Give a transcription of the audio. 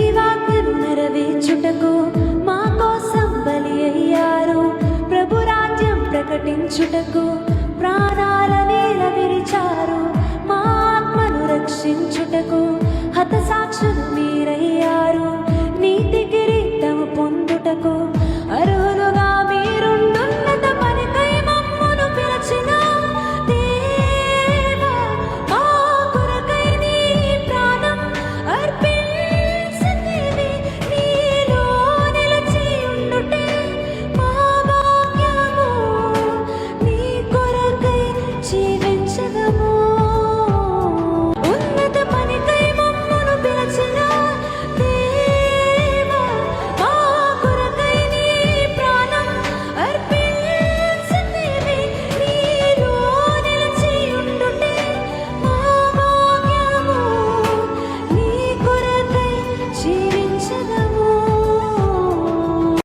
ఈ వాక్యను నెరవేర్చుటకు మా కోసం బలి అయ్యారు. ప్రభు రాజ్యం ప్రకటించుటకు ప్రాణ